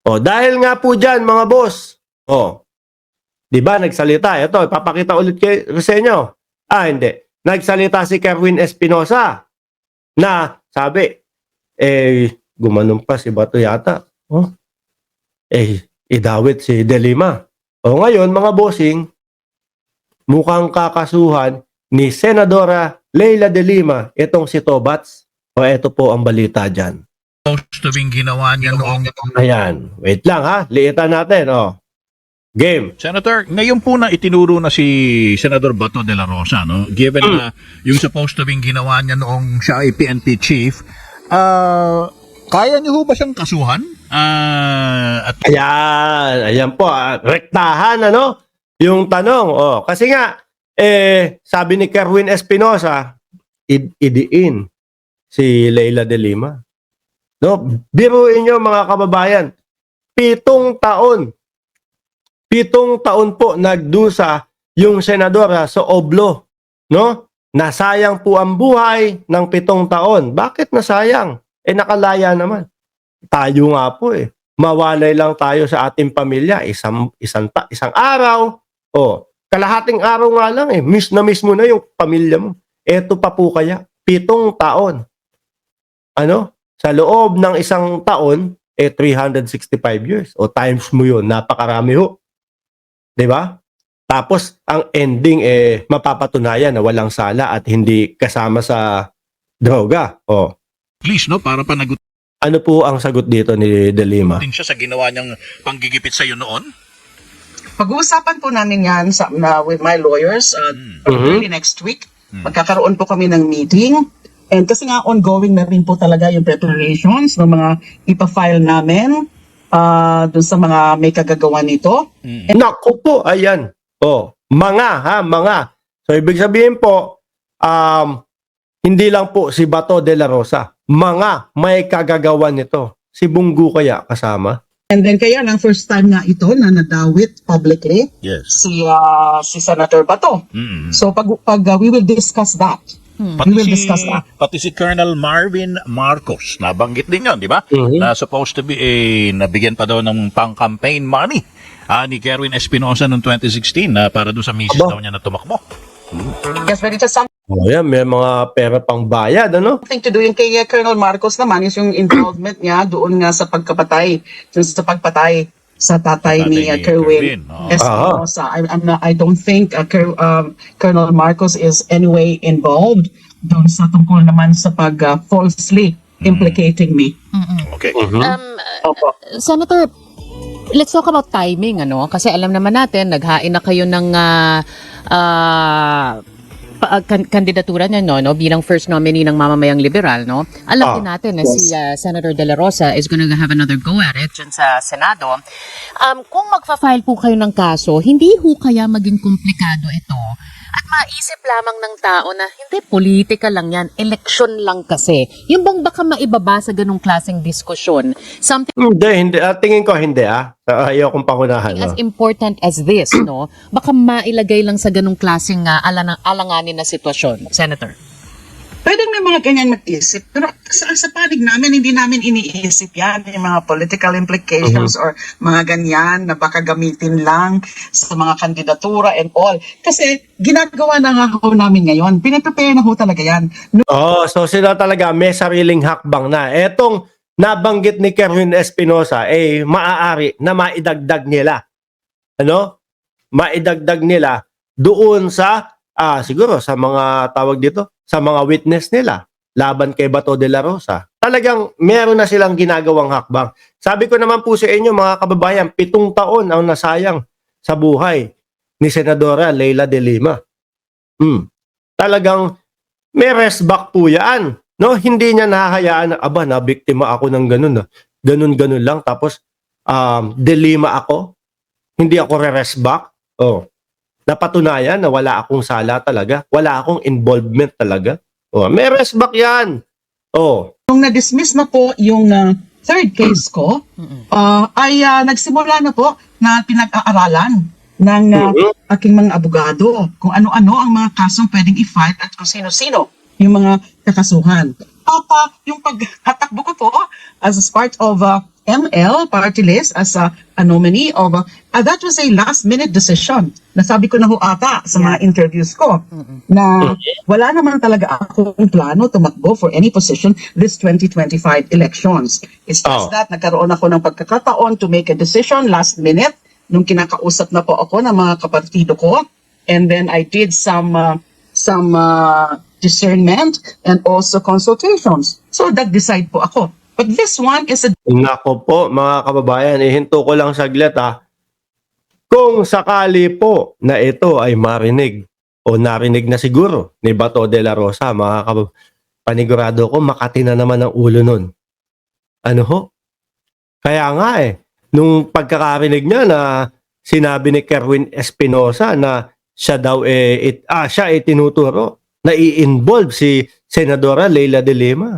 Dahil nga po dyan, mga boss. Di ba, nagsalita. Ito, ipapakita ulit sa inyo. Hindi. Nagsalita si Kerwin Espinosa na sabi, gumanon pa si Bato yata. Idawit si De Lima. Ngayon, mga bossing, mukhang kakasuhan ni Senadora Leila De Lima itong si Tobats. Ito po ang balita dyan. Supposed to be ginawa niya noong... Ayan. Wait lang ha. Liitan natin. Game. Senator, ngayon po na itinuro na si Senador Bato de la Rosa, no? Given na yung supposed to be ginawa niya noong siya ay PNP chief, kaya niyo ho ba siyang kasuhan? Ayan po. Rektahan, yung tanong. Kasi nga, sabi ni Kerwin Espinosa, idiin si Leila De Lima. Biruin nyo mga kababayan, 7 taon. 7 taon po nagdusa yung senadora sa Oblo. Nasayang po ang buhay ng 7 taon. Bakit nasayang? Nakalaya naman. Tayo nga po mawalay lang tayo sa ating pamilya. Isang araw. Kalahating araw nga lang miss na miss mo na yung pamilya mo. Eto pa po kaya, 7 taon. Sa loob ng 1 taon, 365 years. Times mo yun, napakarami ho. Diba? Tapos, ang ending, mapapatunayan na walang sala at hindi kasama sa droga. Please, para panagutin Ano po ang sagot dito ni De Lima? siya sa ginawa niyang panggigipit sa iyo noon? Pag-uusapan po namin yan with my lawyers early next week. Magkakaroon po kami ng meeting. And kasi nga ongoing na rin po talaga yung preparations ng mga ipa-file namin dun sa mga may kagagawa nito. Naku po, ayan. Mga. So, ibig sabihin po, hindi lang po si Bato de la Rosa. Mga may kagagawa nito. Si Bungo kaya kasama? And then kaya lang first time nga ito na nadawit publicly si Senator Bato. So pag we will discuss that. Pati si Colonel Marvin Marcos, nabanggit din yun, di ba? Na supposed to be nabigyan pa daw ng pang-campaign money ni Kerwin Espinosa noong 2016 para doon sa misis daw niya na tumakbo. Yes, but it's just Yan, may mga pera pang bayad, something to do yung kay Colonel Marcos naman is yung involvement niya doon nga sa pagpatay sa tatay ni Kerwin Espinosa. I don't think Colonel Marcos is anyway involved doon sa tungkol naman sa falsely implicating me. Okay. Senator, let's talk about timing, Kasi alam naman natin, naghain na kayo ng kandidatura niya, bilang first nominee ng Mamamayang Liberal, Alam din natin na si Senator De La Rosa is gonna have another go at it dyan sa Senado. Kung magfa-file po kayo ng kaso, hindi ho kaya maging komplikado ito at maisip lamang ng tao na hindi, politika lang yan, eleksyon lang kasi. Yung bang baka maibaba sa ganung klaseng diskusyon, something Hindi. Tingin ko hindi, Ayaw kong pangunahan. as important as this, baka mailagay lang sa ganung klaseng alanganin na sitwasyon, Senator. Pwedeng may mga ganyan mag-isip, pero sa panig namin, hindi namin iniisip yan, yung mga political implications or mga ganyan na baka gamitin lang sa mga kandidatura and all. Kasi ginagawa na nga ho namin ngayon, pinaprepare na ho talaga yan. So sila talaga may sariling hakbang na. Etong nabanggit ni Kerwin Espinosa, maaari na maidagdag nila. Maidagdag nila doon sa, siguro sa mga tawag dito, sa mga witness nila laban kay Bato de la Rosa. Talagang meron na silang ginagawang hakbang. Sabi ko naman po sa inyo mga kababayan, 7 taon ang nasayang sa buhay ni Senadora Leila De Lima. Talagang may rest back po yan. Hindi niya nahahayaan na, nabiktima ako ng ganun. Ganun lang. Tapos, De Lima ako. Hindi ako re-rest back. Napatunayan na wala akong sala talaga. Wala akong involvement talaga. May rest back yan. Nung na-dismiss na po yung third case ko, ay nagsimula na po na pinag-aaralan ng aking mga abogado kung ano-ano ang mga kasong pwedeng i-fight at kung sino-sino yung mga kakasuhan. Yung paghatakbo ko po as part of ML party list as a nominee of that was a last minute decision. Nasabi ko na ho ata sa mga interviews ko na wala naman talaga akong plano tumakbo for any position this 2025 elections. It's just that nagkaroon ako ng pagkakataon to make a decision last minute nung kinakausap na po ako ng mga kapartido ko, and then I did some discernment and also consultations. So nag-decide po ako. But this one is a Nako po, mga kababayan, ihinto ko lang saglit ha. Kung sakali po na ito ay marinig o narinig na siguro ni Bato de la Rosa, mga kababayan, panigurado ko Makati na naman ang ulo nun. Ano ho? Kaya nga nung pagkakarinig niya na sinabi ni Kerwin Espinosa na siya daw siya tinuturo na i-involve si Senadora Leila de Lima.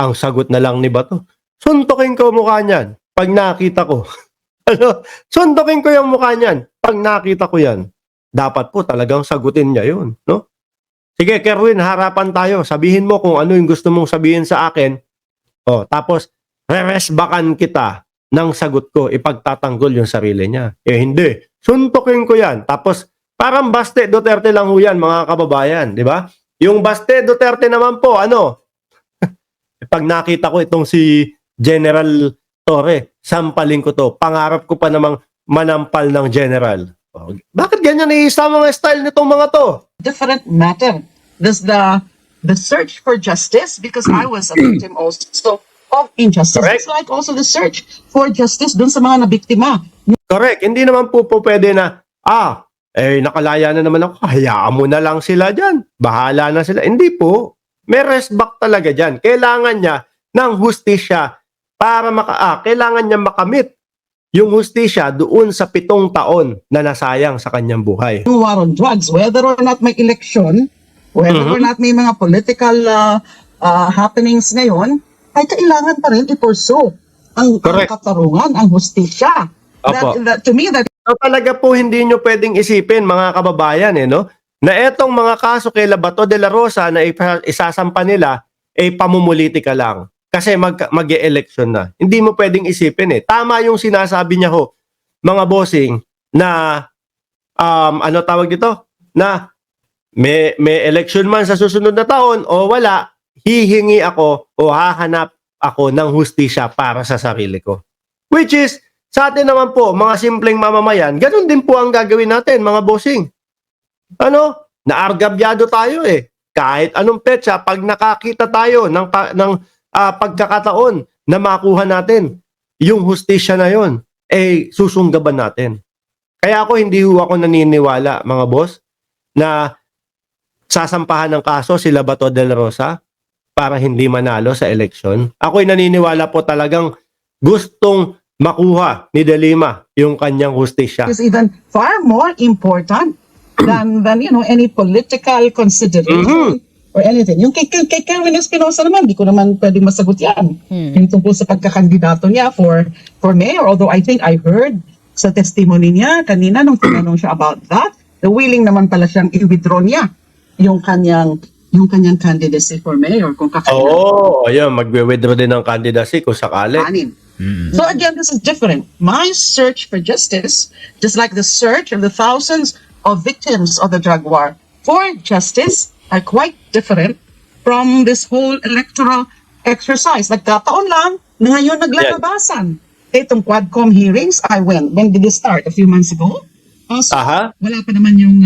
Ang sagot na lang ni Bato, suntukin ko mukha niyan pag nakita ko. Suntukin ko yung mukha niyan pag nakita ko yan. Dapat po talagang sagutin niya yun, no? Sige, Kerwin, harapan tayo. Sabihin mo kung ano yung gusto mong sabihin sa akin. Tapos, re-resbakan kita ng sagot ko, ipagtatanggol yung sarili niya. Hindi. Suntukin ko yan. Tapos, parang Baste Duterte lang ho yan, mga kababayan. Di ba? Yung Baste Duterte naman po, pag nakita ko itong si General Torre, sampalin ko to. Pangarap ko pa namang manampal ng General. Bakit ganyan isa mga style nitong mga to? different matter. There's the search for justice, because I was a victim also of injustice. Correct. It's like also the search for justice dun sa mga nabiktima. Correct. Hindi naman po pwede na, nakalaya na naman ako. Hayaan mo na lang sila dyan. Bahala na sila. Hindi po. May respect talaga dyan. Kailangan niya ng hustisya para kailangan niya makamit yung hustisya doon sa 7 taon na nasayang sa kanyang buhay. Yung war on drugs, whether or not may election, whether or not may mga political happenings ngayon, ay kailangan pa rin i-pursue ang Correct. katarungan, ang hustisya. Opo. To me, that So talaga po hindi nyo pwedeng isipin, mga kababayan, na etong mga kaso kay Bato de la Rosa na isasampa nila, pamumulitika lang. Kasi mag-e-election na. Hindi mo pwedeng isipin Tama yung sinasabi niya ho, mga bossing, na, ano tawag dito? Na may election man sa susunod na taon o wala, hihingi ako o hahanap ako ng hustisya para sa sarili ko. Which is, sa atin naman po, mga simpleng mamamayan, ganun din po ang gagawin natin, mga bossing. Naargabyado tayo Kahit anong petsa, pag nakakita tayo ng pagkakataon na makuha natin yung hustisya na yon, susunggaban natin. Kaya hindi ako naniniwala, mga boss, na sasampahan ng kaso sila Bato de la Rosa para hindi manalo sa eleksyon. Ako'y naniniwala po talagang gustong makuha ni De Lima yung kanyang hustisya. is even far more important than any political consideration or anything. Yung kay Kerwin Espinosa naman, di ko naman pwedeng masagot yan. Yung tungkol sa pagkakandidato niya for mayor, although I think I heard sa testimony niya kanina nung tinanong siya about that, willing naman pala siyang i-withdraw niya yung kanyang candidacy for mayor kung kakailangan. Ayun, magwe-withdraw din ng candidacy kung sakali. So again, this is different. My search for justice, just like the search of the thousands of victims of the drug war for justice, are quite different from this whole electoral exercise. Nagkataon lang na ngayon naglalabasan. Itong Quadcom hearings, when did it start? A few months ago? Also, wala pa naman yung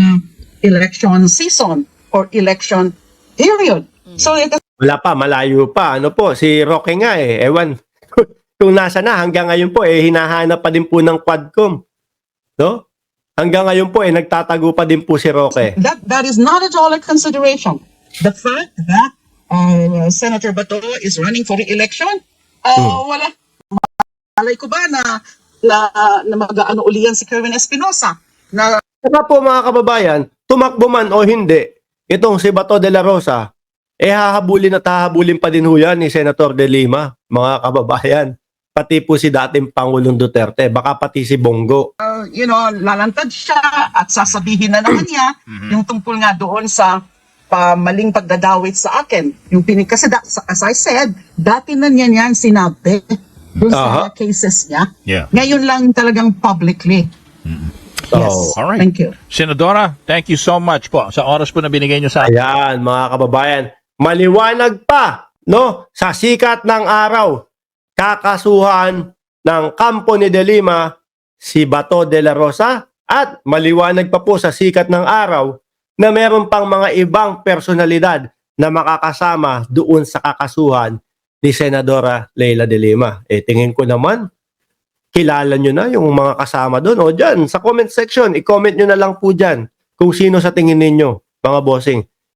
election season or election period. So Wala pa, malayo pa. Si Roque nga ewan kung nasa na, hanggang ngayon po hinahanap pa din po ng Quadcom. No? Hanggang ngayon po nagtatago pa din po si Roque. That is not at all a consideration. The fact that Senator Bato is running for re-election, wala. Malay ko ba na mag-ano uliyan si Kerwin Espinosa? Saka po, mga kababayan, tumakbo man o hindi, itong si Bato de la Rosa, hahabulin at hahabulin pa din ho yan ni Senator de Lima, mga kababayan. Pati po si dating Pangulong Duterte, baka pati si Bongo. Lalantad siya at sasabihin na naman niya yung tungkol nga doon sa maling pagdadawit sa akin. Kasi as I said, dati na niya sinabi doon Aha. sa cases niya. Yeah. Ngayon lang talagang publicly. Yes. Oh. Alright. Thank you. Senadora, thank you so much po sa oras po na binigay nyo sa atin. Ayan, mga kababayan, maliwanag pa, no? Sa sikat ng araw, kakasuhan ng kampo ni De Lima si Bato de la Rosa at maliwanag pa po sa sikat ng araw na meron pang mga ibang personalidad na makakasama doon sa kakasuhan ni Senadora Leila de Lima. Tingin ko naman, kilala nyo na yung mga kasama doon. O dyan, sa comment section, i-comment nyo na lang po dyan kung sino sa tingin ninyo, mga bossing,